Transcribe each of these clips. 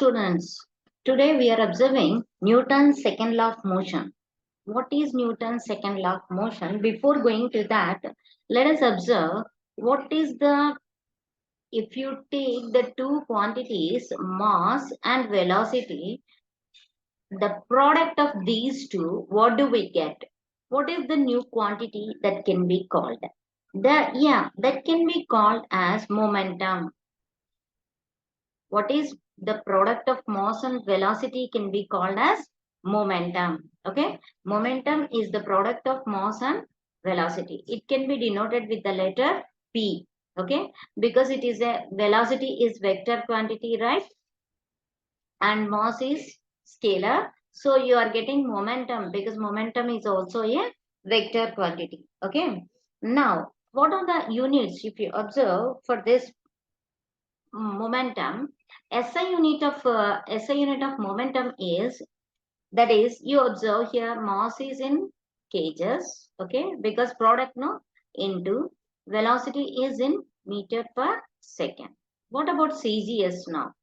students, today we are observing Newton's second law of motion. What is Newton's second law of motion? Before going to that, let us observe what is the, if you take the two quantities, mass and velocity, the product of these two, what do we get? What is the new quantity that can be called? That can be called as momentum. What is the product of mass and velocity can be called as momentum. Okay, momentum is the product of mass and velocity. It can be denoted with the letter P. Okay, because it is a velocity is vector quantity, right? And mass is scalar. So you are getting momentum because momentum is also a vector quantity. Okay, now what are the units? If you observe for this momentum, SI unit of momentum is, that is, you observe here mass is in kgs, okay, because product no into velocity is in meter per second. What about CGS now?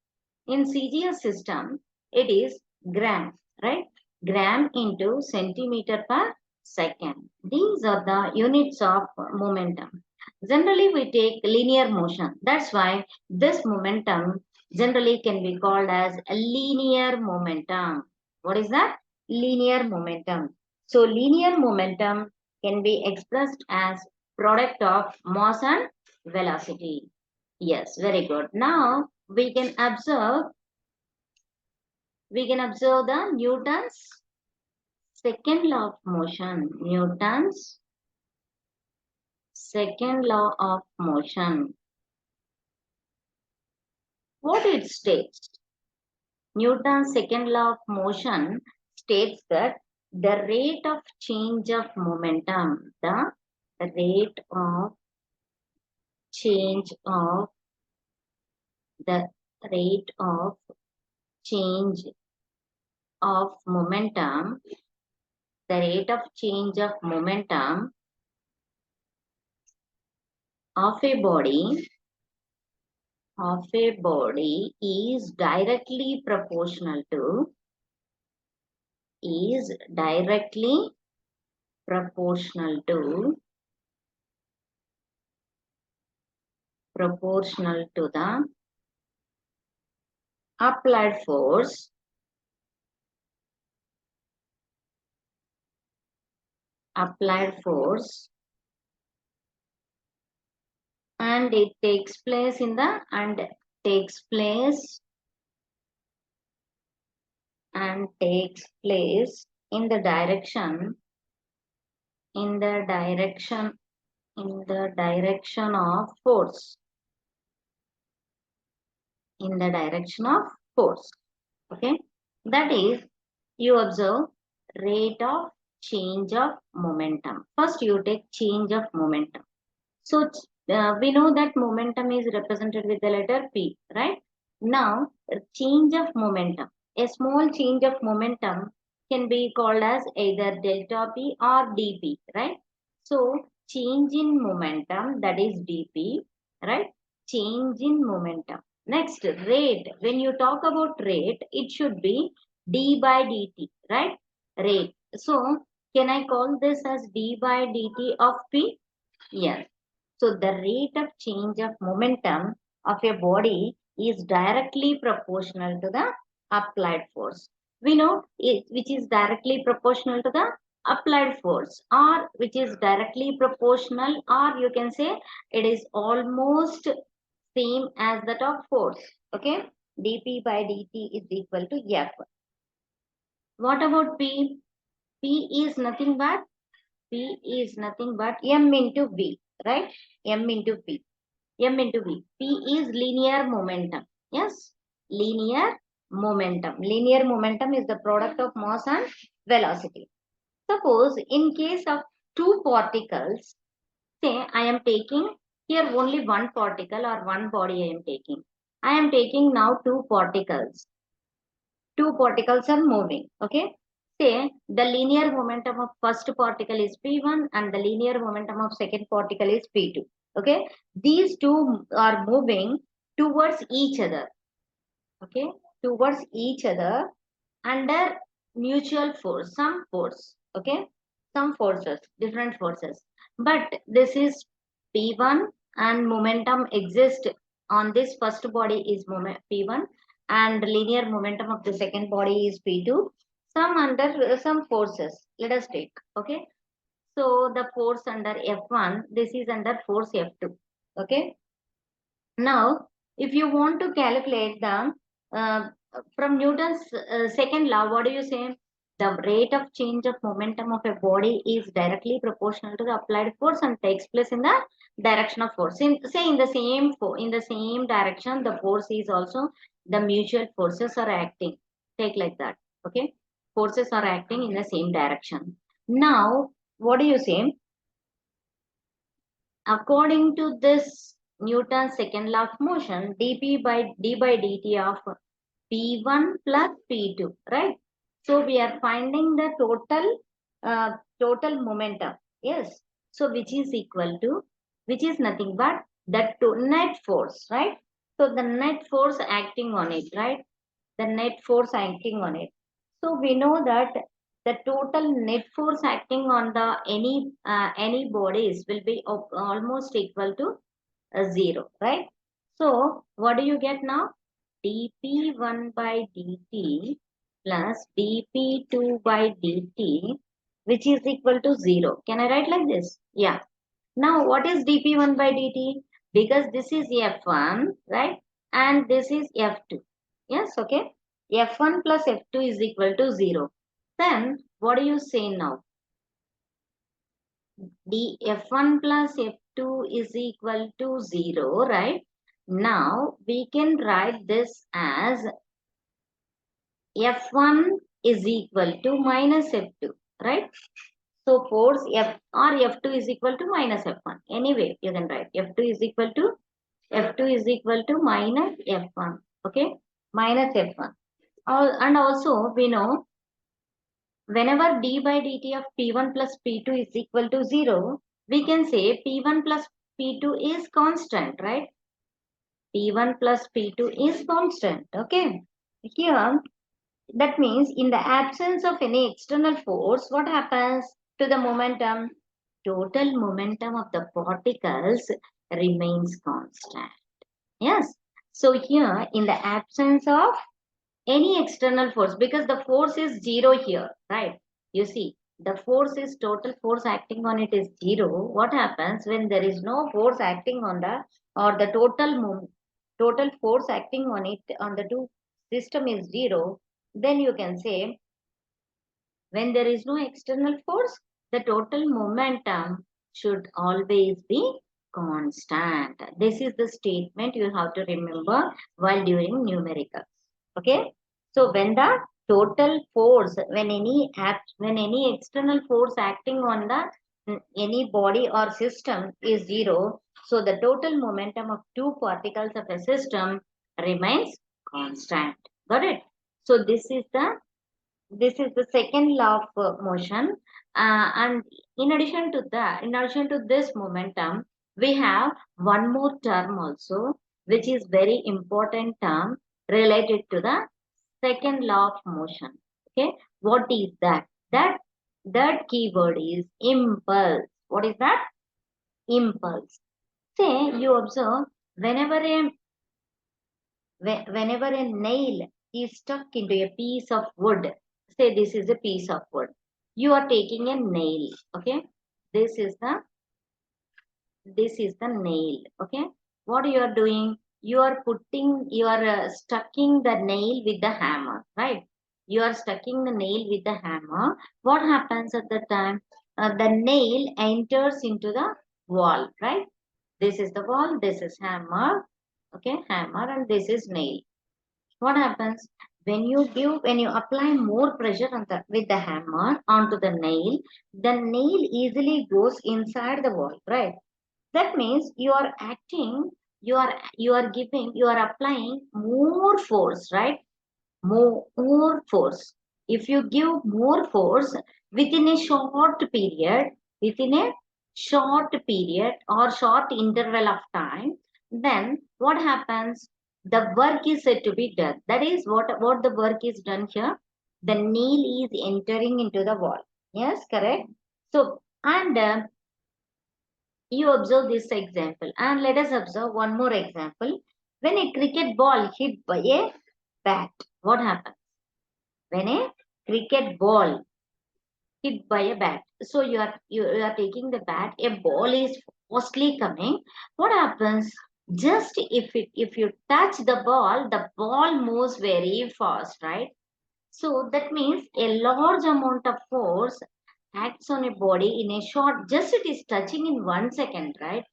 In CGS system, it is gram, right? Gram into centimeter per second. These are the units of momentum. Generally, we take linear motion. That's why this momentum generally can be called as a linear momentum. What is that? Linear momentum. So, linear momentum can be expressed as product of mass and velocity. Yes, very good. Now, we can observe the Newton's second law of motion. Newton's second law of motion. What it states? Newton's second law of motion states that the rate of change of momentum, the rate of change of the rate of change of momentum, the rate of change of momentum of a body is directly proportional to the applied force and it takes place in the direction of force, okay, that is, you observe rate of change of momentum. First you take change of momentum. So we know that momentum is represented with the letter P, right? Now, change of momentum. A small change of momentum can be called as either delta P or dP, right? So, change in momentum, that is dP, right? Change in momentum. Next, rate. When you talk about rate, it should be d by dt, right? Rate. So, can I call this as d by dt of P? Yes. So the rate of change of momentum of a body is directly proportional to the applied force. We know it, which is directly proportional to the applied force, or which is directly proportional, or you can say it is almost same as that of force. Okay, dP by dt is equal to F. What about P? P is nothing but M into V, right? M into P. M into V. P is linear momentum. Yes, linear momentum. Linear momentum is the product of mass and velocity. Suppose in case of two particles, say I am taking here only one particle or one body I am taking. I am taking now two particles. Two particles are moving. Okay. Say the linear momentum of first particle is P1 and the linear momentum of second particle is P2. Okay. These two are moving towards each other. Okay. towards each other under mutual force, some force, okay, some forces, different forces. But this is P1 and momentum exists on this first body is moment P1 and linear momentum of the second body is P2. Some under some forces. Let us take, okay. So the force under F1, this is under force F2, okay. Now, if you want to calculate the uh, from Newton's second law, what do you say? The rate of change of momentum of a body is directly proportional to the applied force and takes place in the direction of force. Say in the same direction, the force is also the mutual forces are acting. Take like that. Okay, forces are acting in the same direction. Now, what do you say? According to this Newton's second law of motion, dp by dt of P1 plus P2, right? So we are finding the total momentum. Yes. So which is equal to, which is nothing but the net force, right? So the net force acting on it, right? The net force acting on it. So we know that the total net force acting on the any bodies will be almost equal to 0, right? So what do you get now? dp1 by dt plus dp2 by dt, which is equal to 0. Can I write like this? Yeah. Now, what is dp1 by dt? Because this is f1, right? And this is f2. Yes, okay. f1 plus f2 is equal to 0. Then, what do you say now? F1 plus f2 is equal to 0, right? Now, we can write this as F1 is equal to minus F2, right? So force F or F2 is equal to minus F1. Anyway, you can write F2 is equal to minus F1. Okay, minus F1. And also we know whenever d by dt of P1 plus P2 is equal to 0, we can say P1 plus P2 is constant, right? P1 plus P2 is constant. Okay. Here, that means in the absence of any external force, what happens to the momentum? Total momentum of the particles remains constant. Yes. So here in the absence of any external force, because the force is 0 here, right? You see, the force is total force acting on it is 0. What happens when there is no force acting on the or the total force acting on it on the two system is 0? Then you can say when there is no external force, the total momentum should always be constant. This is the statement you have to remember while doing numericals. Okay. So when the total force, when any external force acting on the any body or system is 0, so the total momentum of two particles of a system remains constant. Got it? So this is the second law of motion, and in addition to this momentum, we have one more term also, which is very important term related to the second law of motion. Okay, what is that? That keyword is impulse. What is that? Impulse. Say you observe whenever a nail is stuck into a piece of wood. Say this is a piece of wood. You are taking a nail. Okay. This is the nail. Okay. What you are doing? You are stucking the nail with the hammer, right? You are stucking the nail with the hammer. What happens at the time? The nail enters into the wall, right? This is the wall. This is hammer. Okay, hammer, and this is nail. What happens when you apply more pressure on with the hammer onto the nail easily goes inside the wall, right? That means you are acting, you are applying more force, right? More force. If you give more force within a within a short period or short interval of time, then what happens? the work is said to be done. That is what the work is done here. The nail is entering into the wall. Yes, correct. So, and you observe this example, and let us observe one more example. When a cricket ball hit by a bat, what happens? When a cricket ball hit by a bat, so you are taking the bat, a ball is forcefully coming. What happens? Just if you touch the ball moves very fast, right? So that means a large amount of force acts on a body in a short, just it is touching in 1 second, right?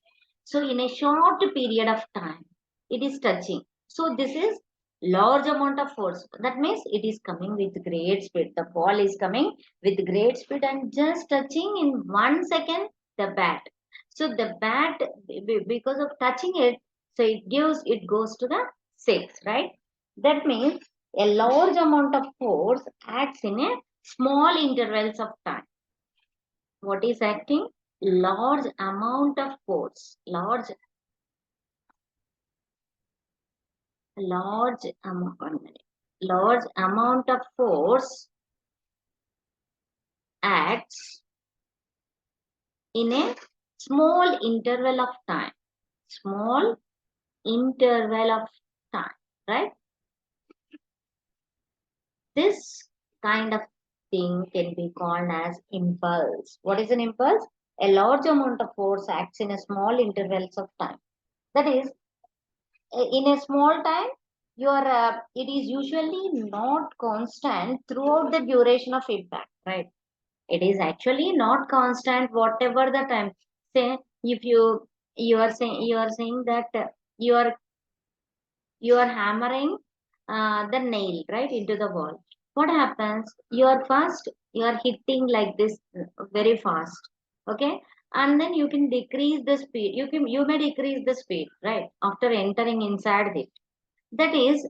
So in a short period of time, it is touching. So this is large amount of force. That means it is coming with great speed. The ball is coming with great speed and just touching in 1 second the bat. So the bat, because of touching it, so it goes to the six, right? That means a large amount of force acts in a small intervals of time. What is acting? Large amount of force. Large amount, 1 minute. Large amount of force acts in a small interval of time. Small interval of time, right? This kind of thing can be called as impulse. What is an impulse? A large amount of force acts in a small intervals of time. That is, in a small time, it is usually not constant throughout the duration of impact, right? It is actually not constant whatever the time. Say if you are saying that you are you are hammering the nail right into the wall. What happens? You are hitting like this very fast, okay, and then you can decrease the speed. You may decrease the speed right after entering inside it. That is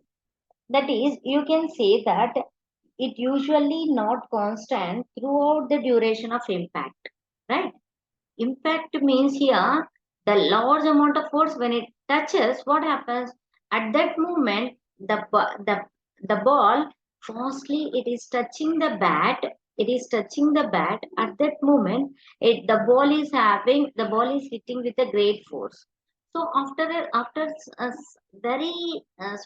you can say that it usually not constant throughout the duration of impact, right? Impact means here the large amount of force when it touches, what happens? At that moment, the ball firstly it is touching the bat. It is touching the bat. At that moment, the ball is hitting with a great force. So after a very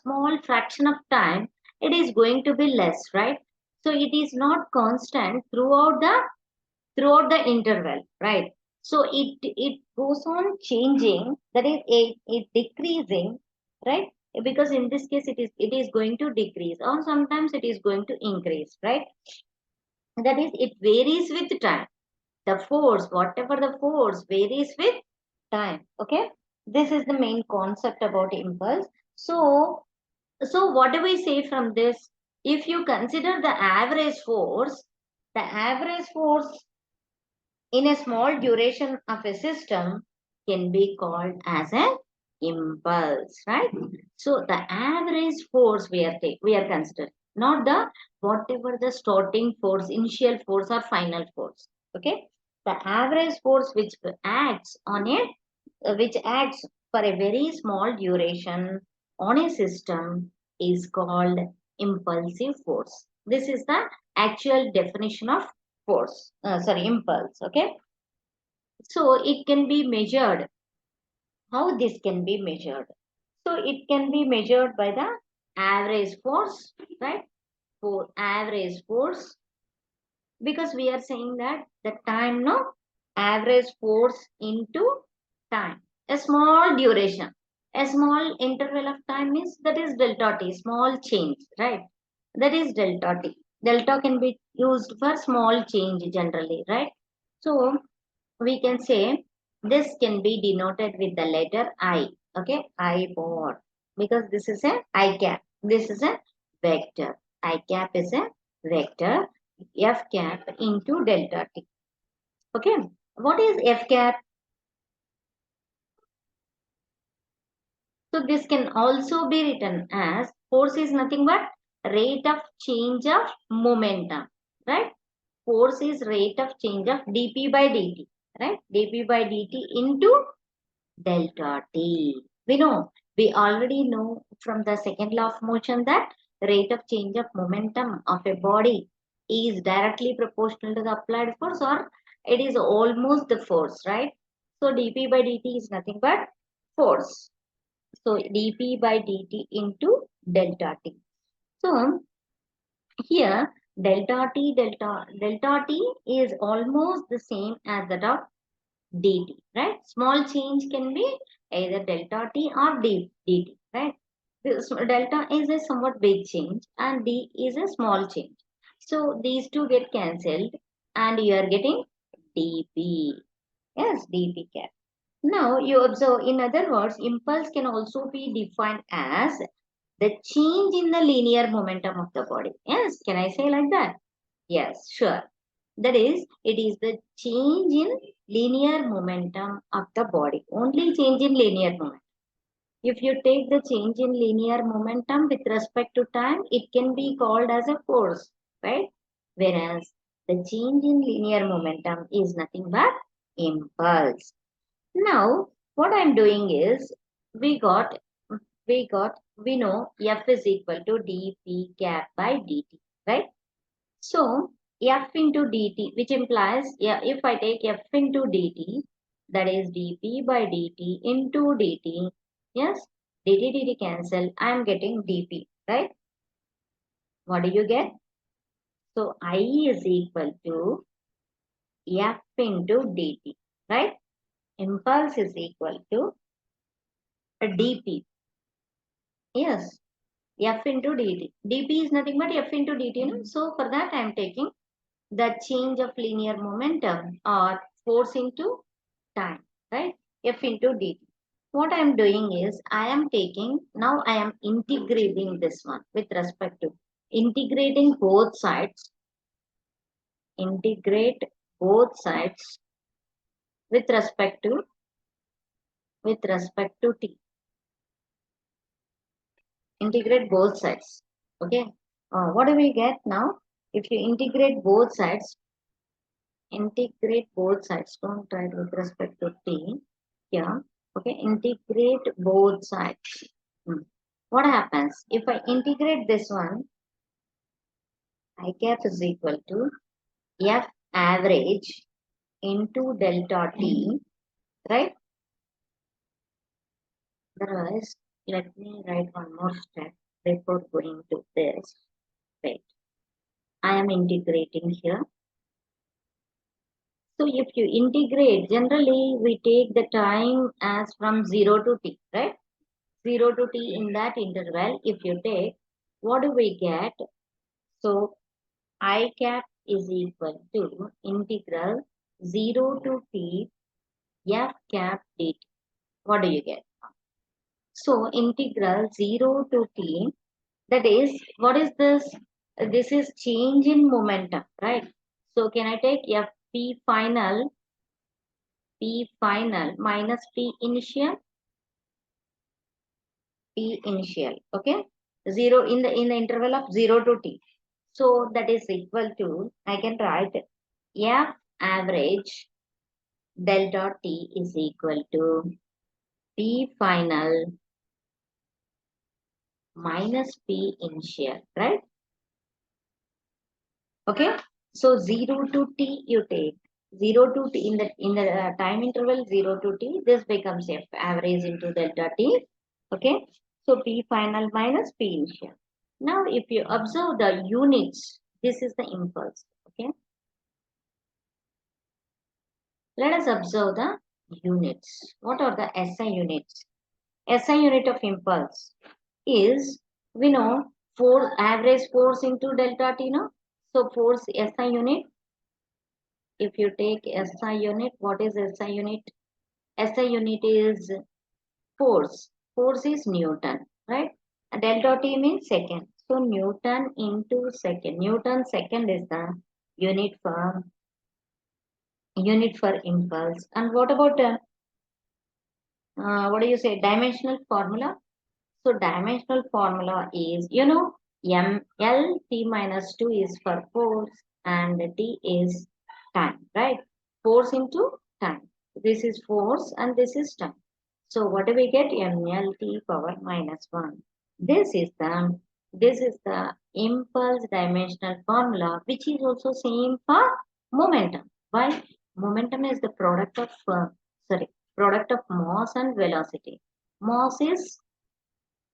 small fraction of time, it is going to be less, right? So it is not constant throughout the interval, right? So it goes on changing, that is it decreasing, right? Because in this case it is going to decrease or sometimes it is going to increase, right? That is it varies with time. The force, whatever the force varies with time. Okay. This is the main concept about impulse. So what do we say from this? If you consider the average force in a small duration of a system can be called as an impulse, right? So the average force we are considering, not the whatever the starting force, initial force or final force. Okay, the average force which acts for a very small duration on a system is called impulsive force. This is the actual definition of impulse. Okay, so it can be measured. How this can be measured? So it can be measured by the average force, right? For average force, because we are saying that the time, no, average force into time, a small duration, a small interval of time is, that is delta t, small change, right? That is delta t. Delta can be used for small change generally, right? So we can say this can be denoted with the letter I. Okay, I bar, because this is a I cap. This is a vector. I cap is a vector. F cap into delta t. Okay, what is F cap? So this can also be written as force is nothing but rate of change of momentum, right? Force is rate of change of dp by dt, right? Dp by dt into delta t. We know We already know from the second law of motion that rate of change of momentum of a body is directly proportional to the applied force, or it is almost the force, right? So dp by dt is nothing but force. So dp by dt into delta t. So here delta t is almost the same as that of dt, right? Small change can be either delta t or dt, right? This delta is a somewhat big change and d is a small change. So these two get cancelled and you are getting dp. Yes, dp cap. Now you observe, in other words, impulse can also be defined as the change in the linear momentum of the body. Yes, can I say like that? Yes, sure. That is, it is the change in linear momentum of the body. Only change in linear momentum. If you take the change in linear momentum with respect to time, it can be called as a force, right? Whereas the change in linear momentum is nothing but impulse. Now, what I'm doing is, we got, we know F is equal to dp cap by dt, right? So F into dt, which implies, yeah, if I take F into dt, that is dp by dt into dt, yes, dt cancel, I am getting dp, right? What do you get? So I is equal to F into dt, right? Impulse is equal to dp, yes, F into dt. dp is nothing but F into dt, no? So for that I am taking the change of linear momentum or force into time, right? F into dt. What I am doing is, I am taking, now I am integrating this one with respect to, integrating both sides, integrate both sides with respect to, t. Integrate both sides. Okay. What do we get now? If you integrate both sides, don't write with respect to t. Yeah. Okay. Integrate both sides. Hmm. What happens? If I integrate this one, I cap is equal to F average into delta t, right? Otherwise, let me write one more step before going to this. Wait, I am integrating here. So if you integrate, generally we take the time as from 0 to t, right? 0 to t, in that interval, if you take, what do we get? So I cap is equal to integral 0 to t f cap dt. What do you get? So integral 0 to t, that is, what is this? This is change in momentum, right? So can I take f p final, minus p initial, okay? 0 in the interval of 0 to t. So that is equal to, I can write f average delta t is equal to p final minus p initial, right? Okay. So 0 to t you take, 0 to t, in the time interval 0 to t, this becomes f average into delta t. Okay. So p final minus p initial. Now if you observe the units, this is the impulse. Okay. Let us observe the units. What are the SI units? SI unit of impulse is, we know, force, average force into delta t, no? So force SI unit, if you take SI unit, what is SI unit? SI unit is force. Force is Newton, right? Delta T means second. So Newton into second. Newton second is the unit for impulse. And what about what do you say? Dimensional formula. So dimensional formula is, you know, L T minus 2 is for force and T is time, right? Force into time. This is force and this is time. So what do we get? MLT power minus 1. This is the this is the impulse dimensional formula, which is also same for momentum. Why? Momentum is the product of mass and velocity. Mass is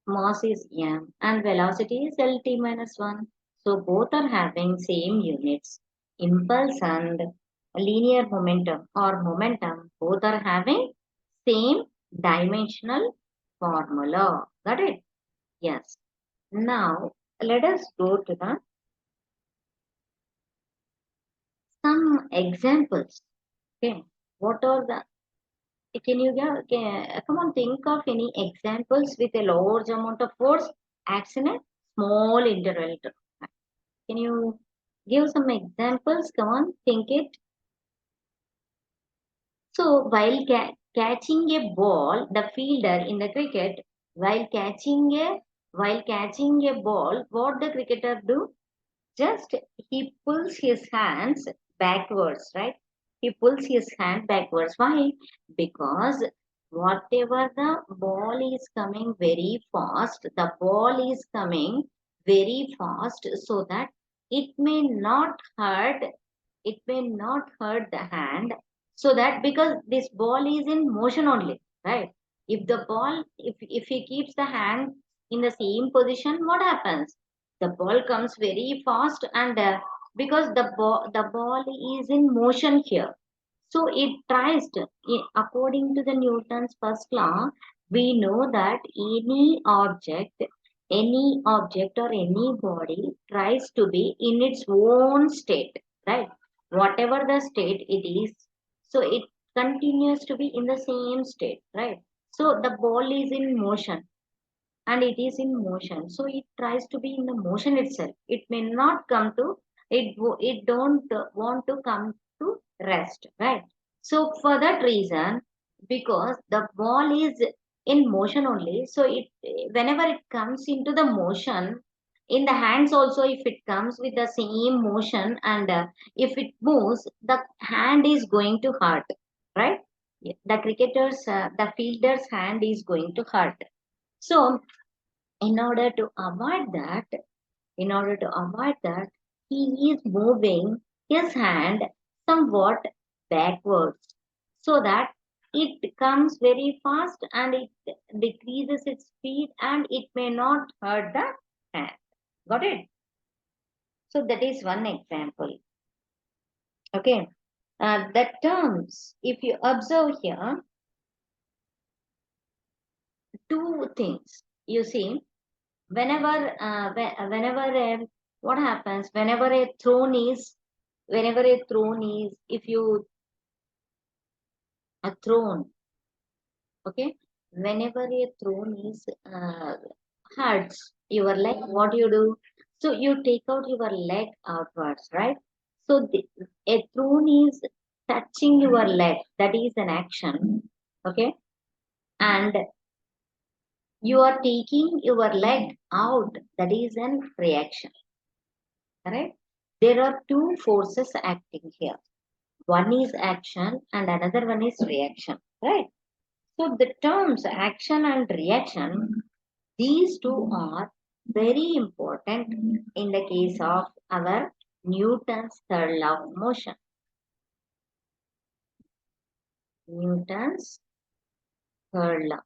mass is m and velocity is lt minus 1. So both are having same units. Impulse and linear momentum or momentum both are having same dimensional formula. Got it? Yes. Now let us go to the some examples. Okay. What are the can you come on think of any examples with a large amount of force acts in a small interval. Can you give some examples? Come on, think it. So while catching a ball, the fielder in the cricket, while catching a ball, what the cricketer do? Just he pulls his hands backwards, right? He pulls his hand backwards. Why? Because whatever the ball is coming very fast, the ball is coming very fast so that it may not hurt, it may not hurt the hand. So that because this ball is in motion only, right? If the ball, if he keeps the hand in the same position, what happens? The ball comes very fast and because the ball is in motion here, so it tries to, according to the Newton's first law, we know that any object or any body tries to be in its own state, right? Whatever the state it is, so it continues to be in the same state, right? So the ball is in motion and it is in motion, so it tries to be in the motion itself. It may not come to it don't want to come to rest, right? So for that reason, because the ball is in motion only, so it whenever it comes into the motion in the hands also, if it comes with the same motion and if it moves, the hand is going to hurt, right? The cricketer's the fielder's hand is going to hurt. So in order to avoid that, he is moving his hand somewhat backwards so that it comes very fast and it decreases its speed and it may not hurt the hand. Got it? So that is one example. Okay. The terms, if you observe here, two things. You see, whenever what happens whenever a throne is if you a throne, okay, whenever a throne is hurts your leg, what you do? So you take out your leg outwards, right? So a throne is touching your leg, that is an action, okay, and you are taking your leg out, that is an reaction. Correct? There are two forces acting here. One is action and another one is reaction. Right? So the terms action and reaction, these two are very important in the case of our Newton's third law of motion. Newton's third law.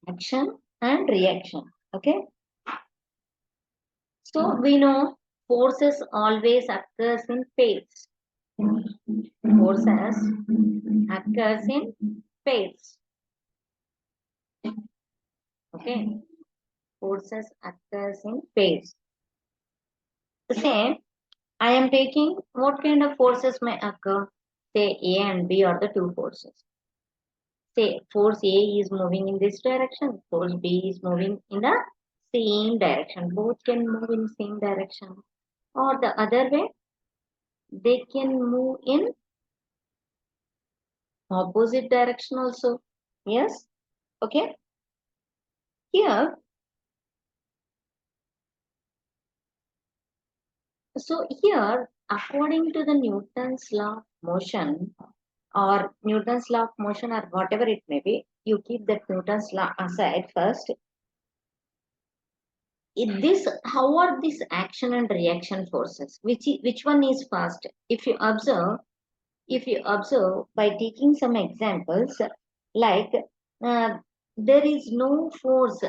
Action and reaction. Okay? So we know forces always occurs in pairs. Forces occurs in pairs. Okay, forces occurs in pairs. Say, I am taking what kind of forces may occur? Say A and B are the two forces. Say force A is moving in this direction, force B is moving in the same direction. Both can move in same direction. Or the other way, they can move in opposite direction also. Yes? Okay. Here, so here, according to the Newton's law of motion, or Newton's law of motion or whatever it may be, you keep that Newton's law aside first. In this, how are these action and reaction forces? Which one is fast? If you observe by taking some examples, like uh, there is no force.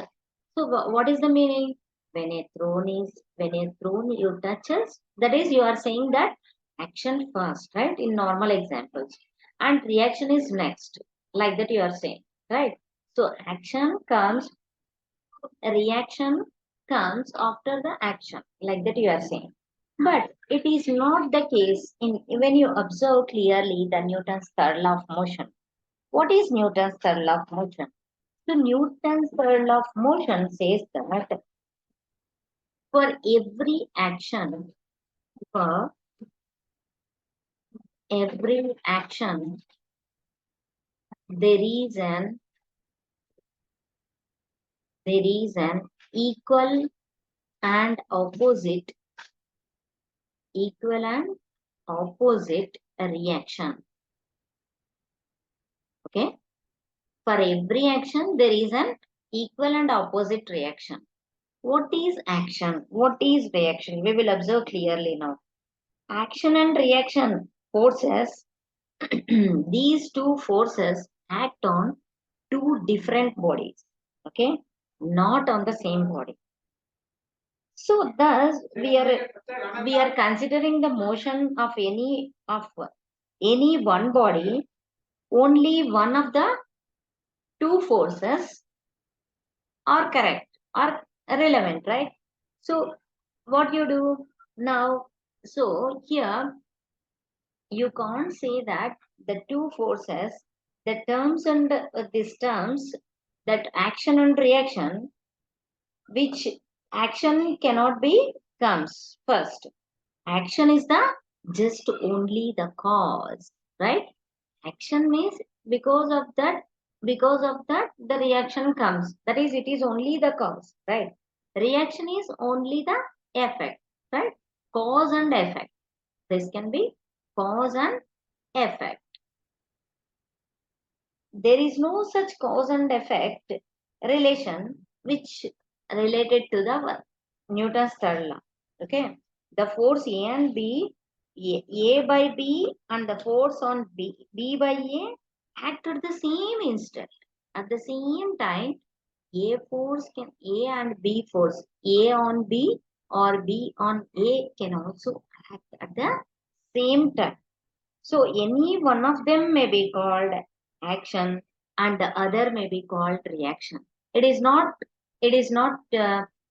So what is the meaning? When a throne you touches, that is you are saying that action first, right? In normal examples, and reaction is next, like that you are saying, right? So reaction comes after the action, like that you are saying. But it is not the case in when you observe clearly the Newton's third law of motion. What is Newton's third law of motion? So Newton's third law of motion says that for every action, for every action, there is an equal and opposite equal and opposite reaction. Okay. For every action, there is an equal and opposite reaction. What is action? What is reaction? We will observe clearly now. Action and reaction forces, these two forces act on two different bodies. Okay, not on the same body. So thus we are considering the motion of any one body, only one of the two forces are correct, are relevant, right? So what you do now, so here you can't say that the two forces, the terms and these terms, that action and reaction, which action cannot be comes first. Action is the just only the cause, right? Action means because of that, the reaction comes. That is, it is only the cause, right? Reaction is only the effect, right? Cause and effect. This can be cause and effect. There is no such cause and effect relation which related to the Newton's third law. Okay, the force A and B, A by B, and the force on B by A act at the same instant. At the same time, A and B force, A on B or B on A can also act at the same time. So any one of them may be called action and the other may be called reaction. It is not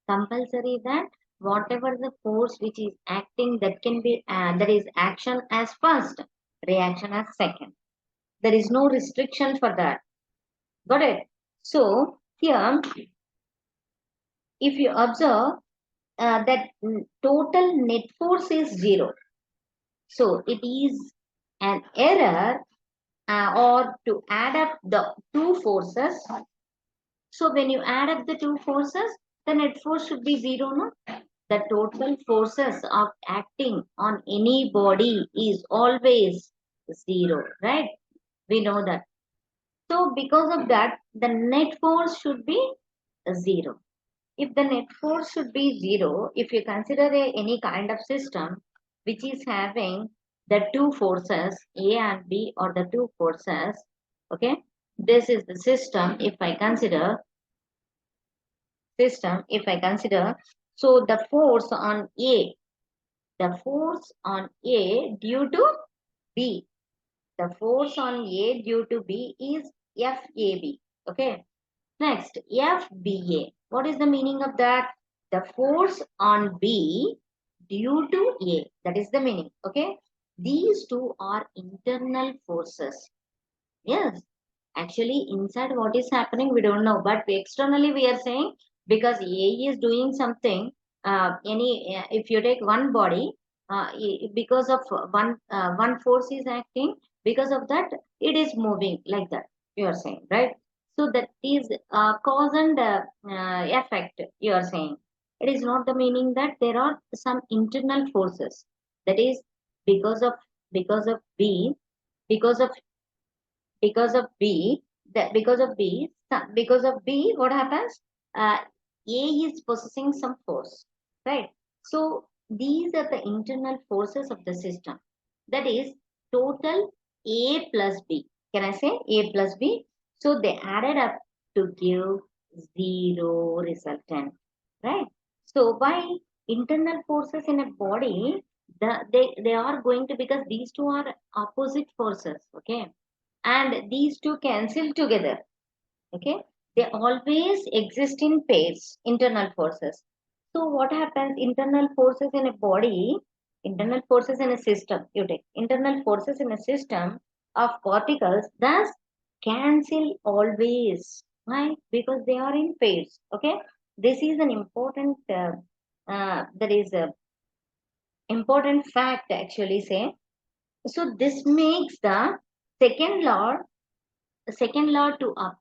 compulsory that whatever the force which is acting, that can be that is action as first, reaction as second. There is no restriction for that. Got it? So here, if you observe that total net force is zero. So it is an error or to add up the two forces. So when you add up the two forces, the net force should be zero, no? The total forces of acting on any body is always zero, right? We know that. So because of that, the net force should be zero. If the net force should be zero, if you consider any kind of system which is having the two forces A and B, or the two forces, okay, this is the system. If I consider so the force on A, due to B, the force on A due to B is FAB. Okay. Next, FBA. What is the meaning of that? The force on B due to A. That is the meaning. Okay. These two are internal forces. Yes. Actually, inside what is happening, we don't know. But externally, we are saying because A is doing something. If you take one body, because of one force is acting, because of that, it is moving like that. You are saying, right? So that is cause and effect. You are saying it is not the meaning that there are some internal forces. That is because of B, because of because of B, because of B, what happens? A is possessing some force, right? So these are the internal forces of the system. That is total A plus B. Can I say A plus B? So they added up to give zero resultant, right? So by internal forces in a body, they are going to, because these two are opposite forces, okay, and these two cancel together, okay, they always exist in pairs, internal forces. So what happens, internal forces in a body, internal forces in a system, you take internal forces in a system of particles, thus cancel always. Why? Because they are in pairs, okay. This is an important that is a important fact actually say. So this makes the second law, second law to up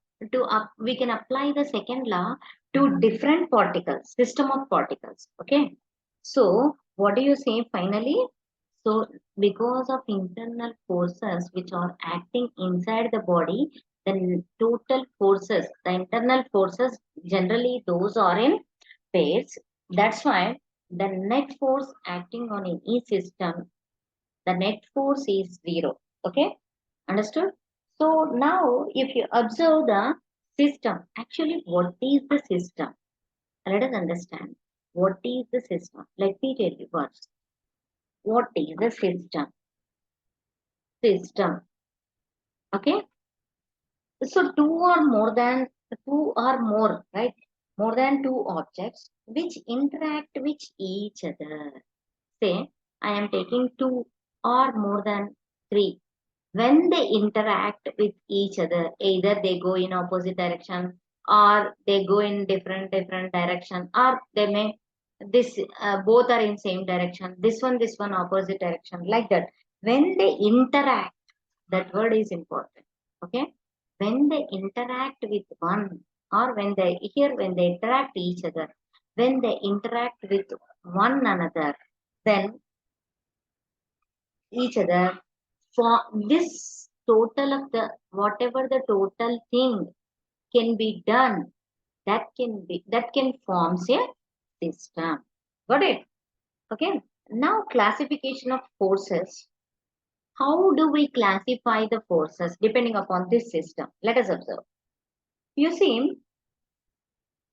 we can apply the second law to different particles, system of particles, okay. So what do you say finally? So because of internal forces which are acting inside the body, the total forces, the internal forces, generally those are in pairs. That's why the net force acting on any system, the net force is zero, okay. Understood? So now, if you observe the system, actually, what is the system? Let us understand. What is the system? Let me tell you first. What is the system? System. Okay. So two or more, right? More than two objects which interact with each other. Say, I am taking two or more than three. When they interact with each other, either they go in opposite direction or they go in different direction, or they may this both are in same direction, this one opposite direction, like that. When they interact, that word is important, okay. When they interact with one, or when they here when they interact each other, when they interact with one another, then each other, for this total of the whatever the total thing can be done, that can forms a system. Got it? Okay. Now classification of forces. How do we classify the forces depending upon this system? Let us observe. You see,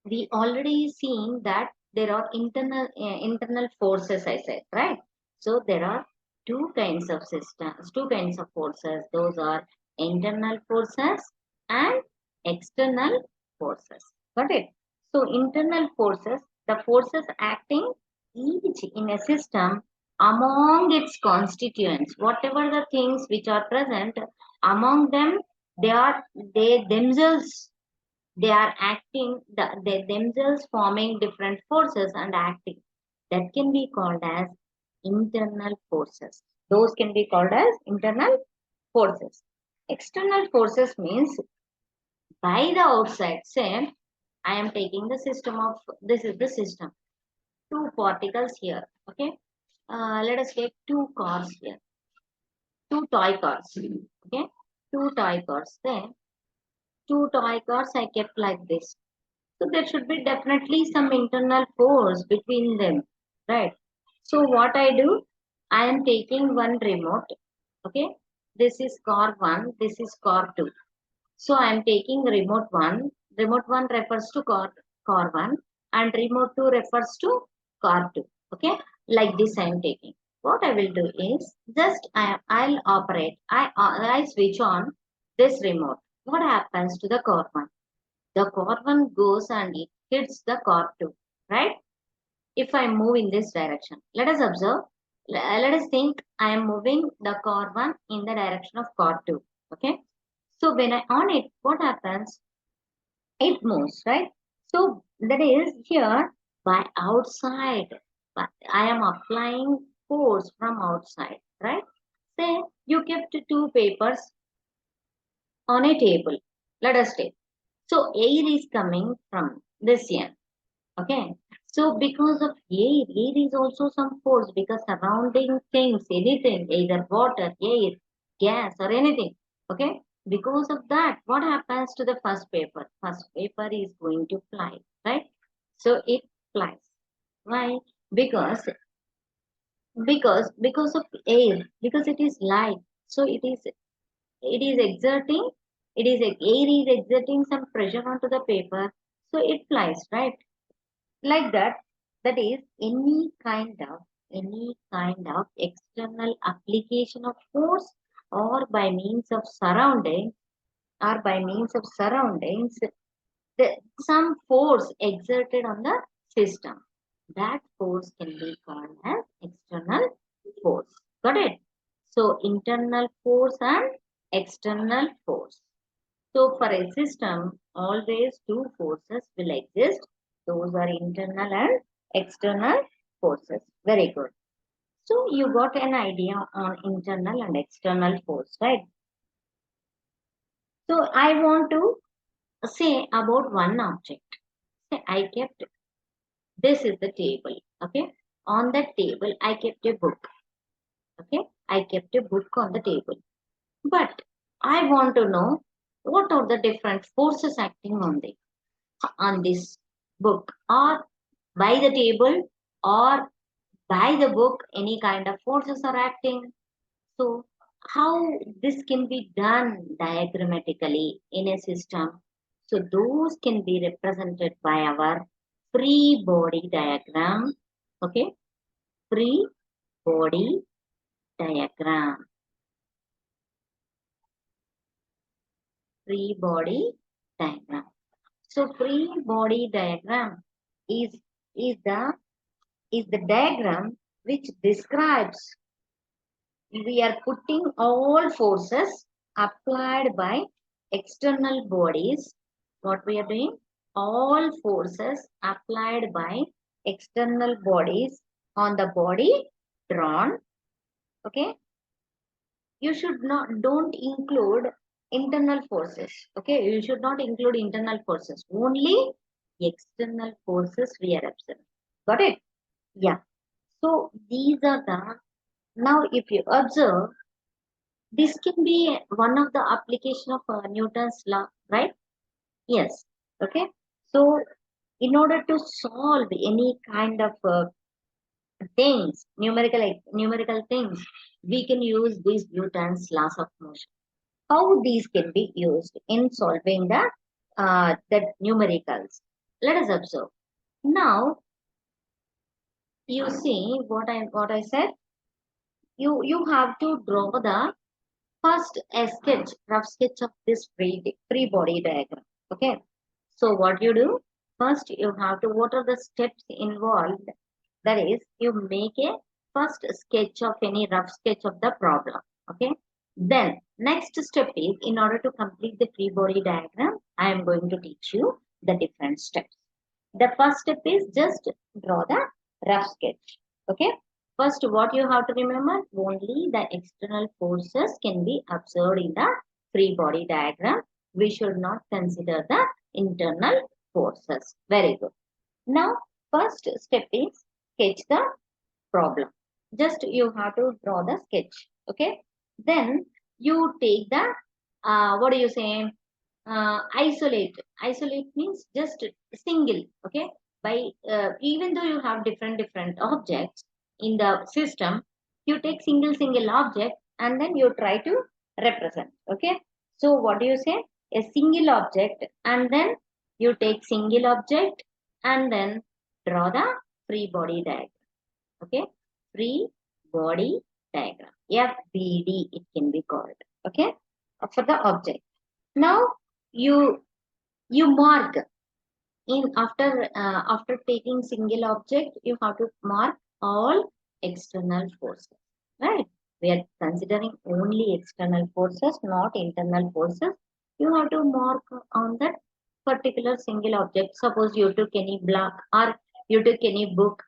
we already seen that there are internal forces, I said, right? So there are two kinds of systems, two kinds of forces. Those are internal forces and external forces. Got it? So internal forces, the forces acting each in a system among its constituents, whatever the things which are present among them, they are they themselves, they are acting, they themselves forming different forces and acting. That can be called as internal forces. Those can be called as internal forces. External forces means by the outside. Say, I am taking the system of, this is the system. Two particles here. Okay. Let us take two cars here. Two toy cars. Okay. Two toy cars. Then two toy cars I kept like this. So there should be definitely some internal force between them, right? So what I do, I am taking one remote. Okay, this is car one, this is car two. So I am taking remote one. Remote one refers to car one, and remote two refers to car two. Okay, like this I am taking. What I will do is just I'll operate. I switch on this remote. What happens to the car one? The car one goes and it hits the car two, right? If I move in this direction, let us observe. Let us think I am moving the car one in the direction of car two. Okay. So when I on it, what happens? It moves, right? So that is here by outside. But I am applying force from outside, right? Say you kept two papers on a table. Let us take. So air is coming from this end. Okay. So because of air is also some force because surrounding things, anything, either water, air, gas, or anything. Okay. Because of that, what happens to the first paper? First paper is going to fly, right? So it flies. Why? Because because of air, because it is light. So it is exerting, air is exerting some pressure onto the paper, so it flies, right? Like that. That is any kind of external application of force, or by means of surroundings, some force exerted on the system. That force can be called as external force. Got it? So internal force and external force. So for a system, always two forces will exist. Those are internal and external forces. Very good. So you got an idea on internal and external force, right? So I want to say about one object. Say I kept, this is the table. Okay. On that table, I kept a book. Okay. I kept a book on the table. But I want to know what are the different forces acting on this book, or by the table, or by the book, any kind of forces are acting. So how this can be done diagrammatically in a system? So those can be represented by our free body diagram. Okay, free body diagram. Free body diagram. So free body diagram is is the is the diagram which describes, we are putting all forces applied by external bodies. What we are doing? All forces applied by external bodies on the body drawn. Okay. You should not, don't include internal forces. Okay. You should not include internal forces. Only external forces we are observing. Got it? Yeah. So these are the, now if you observe, this can be one of the application of Newton's law, right? Yes. Okay. So, in order to solve any kind of things, numerical things, we can use these Newton's laws of motion. How these can be used in solving the numericals? Let us observe. Now, you see what I said. You have to draw the first a sketch, rough sketch of this free body diagram. Okay. So what you do? First, you have to, what are the steps involved? That is, you make a first sketch of any rough sketch of the problem. Okay. Then next step is, in order to complete the free body diagram, I am going to teach you the different steps. The first step is just draw the rough sketch. Okay. First, what you have to remember, only the external forces can be observed in the free body diagram. We should not consider the internal forces. Very good. Now, first step is sketch the problem. Just you have to draw the sketch. Okay. Then you take the, what do you say? Isolate means just single. Okay. By even though you have different objects in the system, you take single object and then you try to represent. Okay. So what do you say? A single object, and then you take single object and then draw the free body diagram. Okay. Free body diagram. FBD it can be called. Okay. For the object. Now you mark in, after taking single object, you have to mark all external forces, right? We are considering only external forces, not internal forces. You have to mark on that particular single object. Suppose you took any block or you took any book,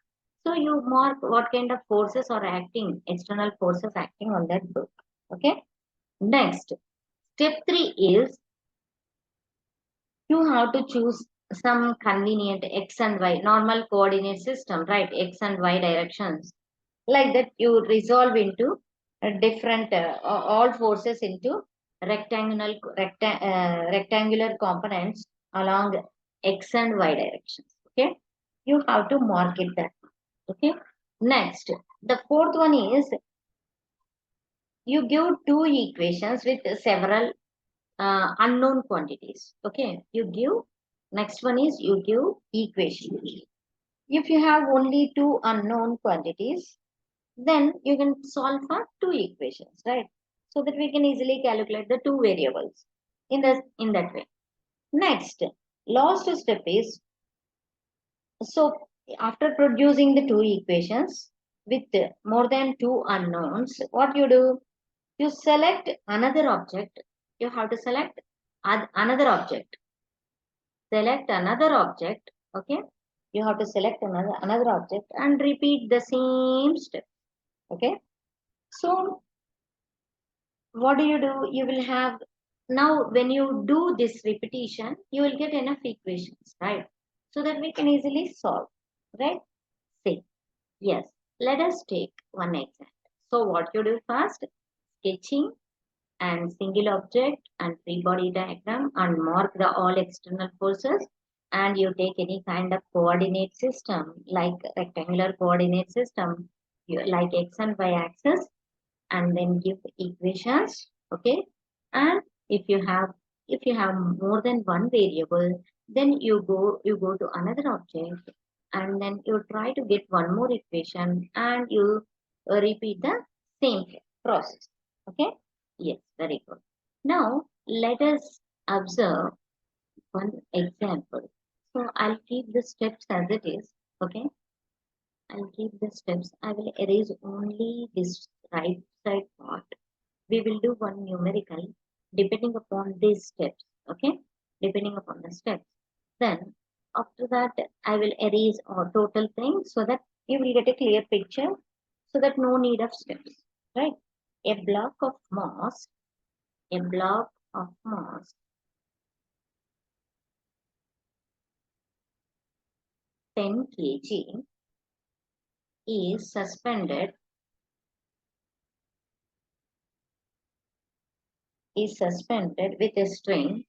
so you mark what kind of forces are acting, external forces acting on that book. Okay. Next, step 3 is, you have to choose some convenient x and y normal coordinate system, right? X and y directions. Like that, you resolve into different all forces into rectangular components along x and y directions. Okay, you have to mark it that. Okay, next, the fourth one is you give two equations with several unknown quantities. Okay, you give, next one is you give equation. If you have only two unknown quantities, then you can solve for two equations, right? So that we can easily calculate the two variables in that way. Next, last step is, so after producing the two equations with more than two unknowns, what you do? You select another object. You have to select another object. Select another object. Okay. You have to select another object and repeat the same step. Okay. So what do? You will have, now when you do this repetition, you will get enough equations, right? So that we can easily solve, right? See, yes. Let us take one example. So what you do first? Sketching and single object and free body diagram and mark the all external forces, and you take any kind of coordinate system like rectangular coordinate system, like x and y axis, and then give equations. Okay, and if you have more than one variable, then you go to another object, and then you try to get one more equation, and you repeat the same process. Okay, yes, very good. Now let us observe one example. So I'll keep the steps as it is. Okay, I'll keep the steps. I will erase only this right side part. We will do one numerical depending upon these steps. Okay, depending upon the steps. Then after that, I will erase our total thing so that you will get a clear picture, so that no need of steps, right? A block of mass, a block of mass 10 kg is suspended with a string,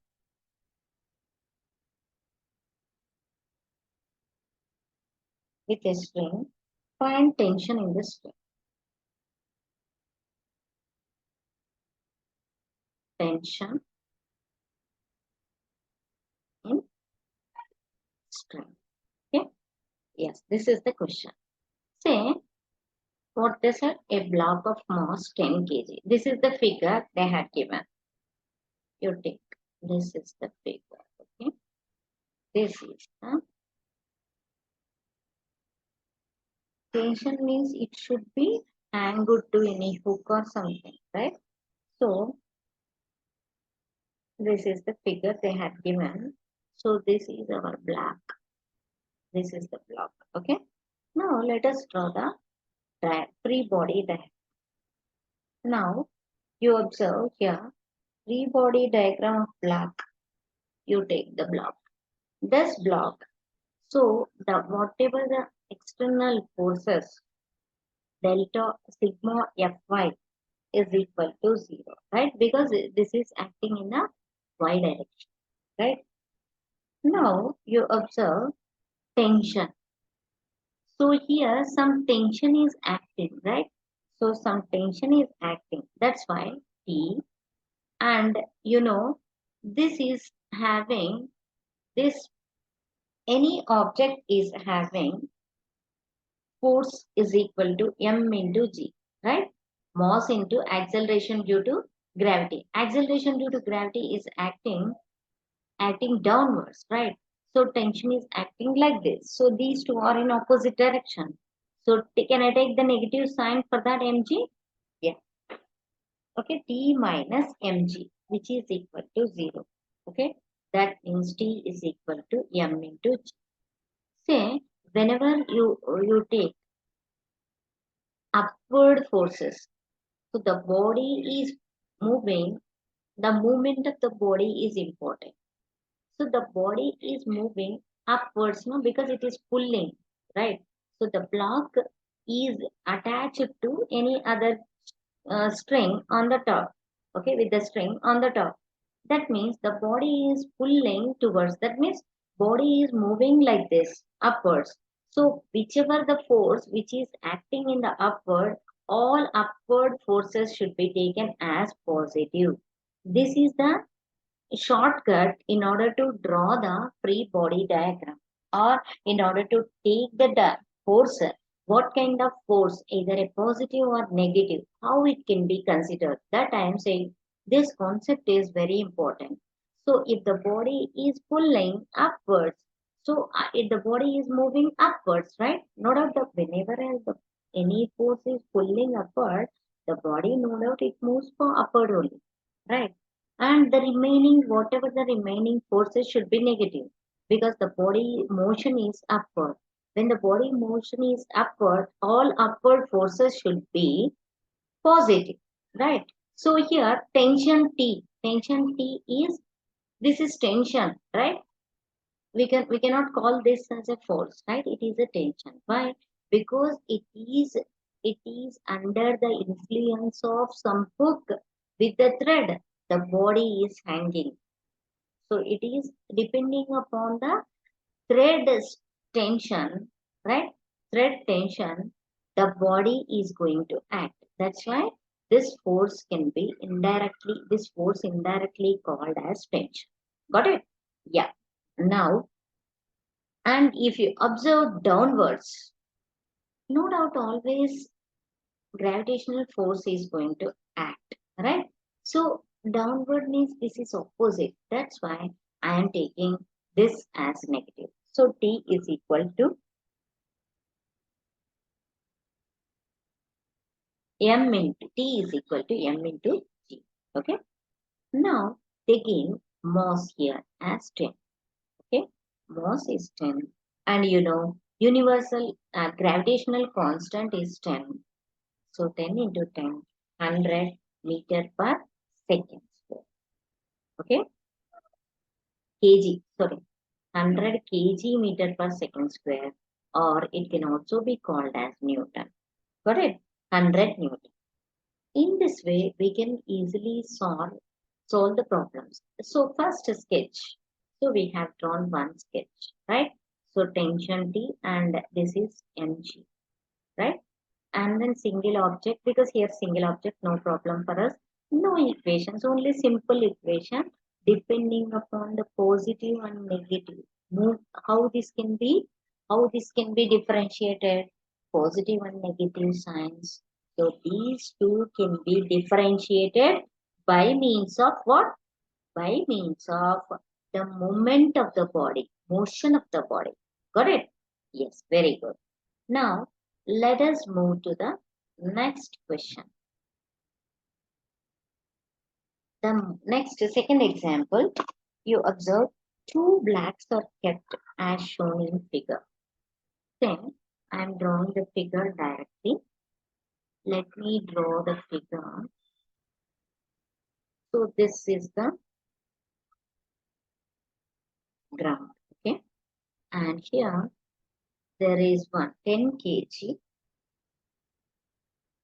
find tension in the string. Tension in string. Okay, yes, this is the question. Say, what is a block of mass 10 kg? This is the figure they had given. You take, this is the figure. Okay, this is the tension, means it should be anchored to any hook or something, right? So this is the figure they had given. So this is our block. This is the block. Okay. Now let us draw the free body diagram. Now you observe here free body diagram of block. You take the block. This block. So the whatever the external forces delta sigma Fy is equal to 0, right? Because this is acting in a y direction, right? Now you observe tension. So here some tension is acting, right? So some tension is acting. That's why T, and this is having this, any object is having force is equal to m into g, right? Mass into acceleration due to gravity. Acceleration due to gravity is acting downwards, right? So tension is acting like this. So these two are in opposite direction. So can I take the negative sign for that mg? Yeah. Okay, T minus mg, which is equal to 0. Okay, that means T is equal to m into g. Say, whenever you take upward forces, so the body is moving, the movement of the body is important. So the body is moving upwards, no, because it is pulling, right? So the block is attached to any other string on the top. okay, with the string on the top. That means the body is pulling towards, that means body is moving like this, upwards. So whichever the force which is acting in the upward, all upward forces should be taken as positive. This is the shortcut in order to draw the free body diagram, or in order to take the force, what kind of force, either a positive or negative, how it can be considered, that I am saying this concept is very important. So if the body is pulling upwards, so if the body is moving upwards, right, no doubt that whenever any force is pulling upward, the body, no doubt it moves for upward only, right? And the remaining, whatever the remaining forces should be negative, because the body motion is upward. When the body motion is upward, all upward forces should be positive, right? So here tension T is, this is tension, right? We cannot call this as a force, right? It is a tension. Why? Because it is under the influence of some hook with the thread, the body is hanging. So it is depending upon the thread tension, right? Thread tension, the body is going to act. That's why this force indirectly called as tension. Got it? Yeah. Now, and if you observe downwards, no doubt always gravitational force is going to act, right? So downward means this is opposite. That's why I am taking this as negative. So T is equal to M into T is equal to M into G. Okay. Now taking mass here as 10. Okay. Mass is 10. And universal gravitational constant is 10. So 10 into 10, 100 meter per second square. Okay. Kg, sorry, 100 kg meter per second square, or it can also be called as Newton. Got it? 100 Newton. In this way, we can easily solve the problems. So first sketch. So we have drawn one sketch, right? So tension T and this is mg, right? And then single object, because here single object, no problem for us. No equations, only simple equation depending upon the positive and negative. How this can be, how this can be differentiated, positive and negative signs. So these two can be differentiated by means of what? By means of the movement of the body, motion of the body. Got it? Yes, very good. Now, let us move to the next question. The next second example, you observe two blacks are kept as shown in figure. Then I am drawing the figure directly. Let me draw the figure. So this is the ground, okay? And here there is one 10 kg,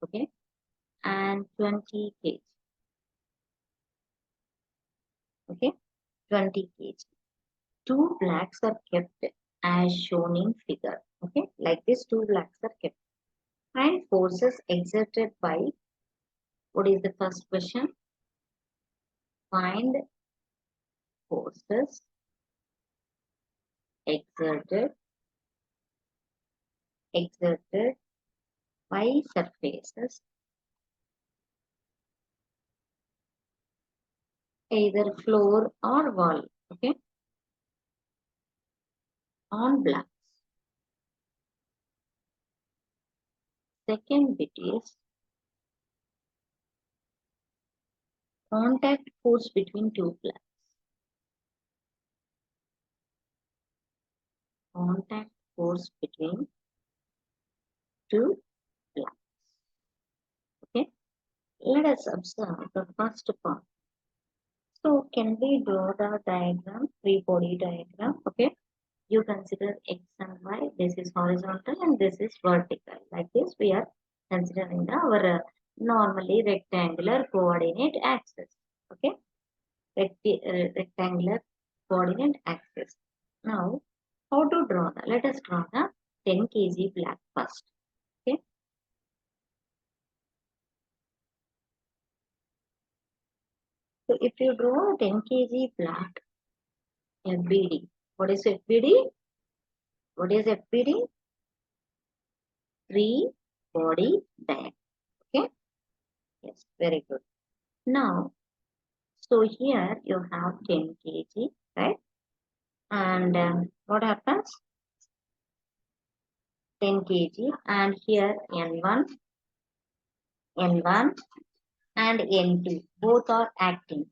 okay? And 20 kg, okay? 20 kg. Two blacks are kept as shown in figure. Okay, like this, two blacks are kept. Find forces exerted by, what is the first question? Find forces exerted by surfaces, either floor or wall. Okay, on blacks. Second bit is contact force between two blacks. Contact force between two blacks. Okay, let us observe the first part. So can we draw the diagram, free body diagram? Okay, you consider x and y. This is horizontal and this is vertical. Like this, we are considering our normally rectangular coordinate axis. Okay, rectangular coordinate axis. Now, how to draw that? Let us draw the 10 kg black first. Okay. So if you draw a 10 kg black FBD, what is FBD? What is FBD? Free body diagram. Okay. Yes, very good. Now, so here you have 10 kg, right? And what happens? 10 kg, and here N1, N1 and N2 both are acting.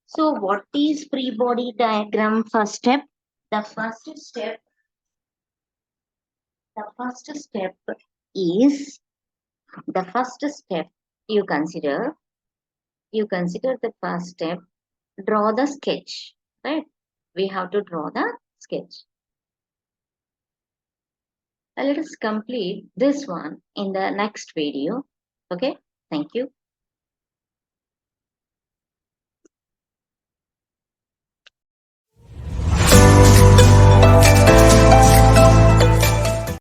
So what is free body diagram first step? The first step, the first step is the first step you consider the first step, draw the sketch, right? We have to draw the sketch. Let us complete this one in the next video. Okay, thank you.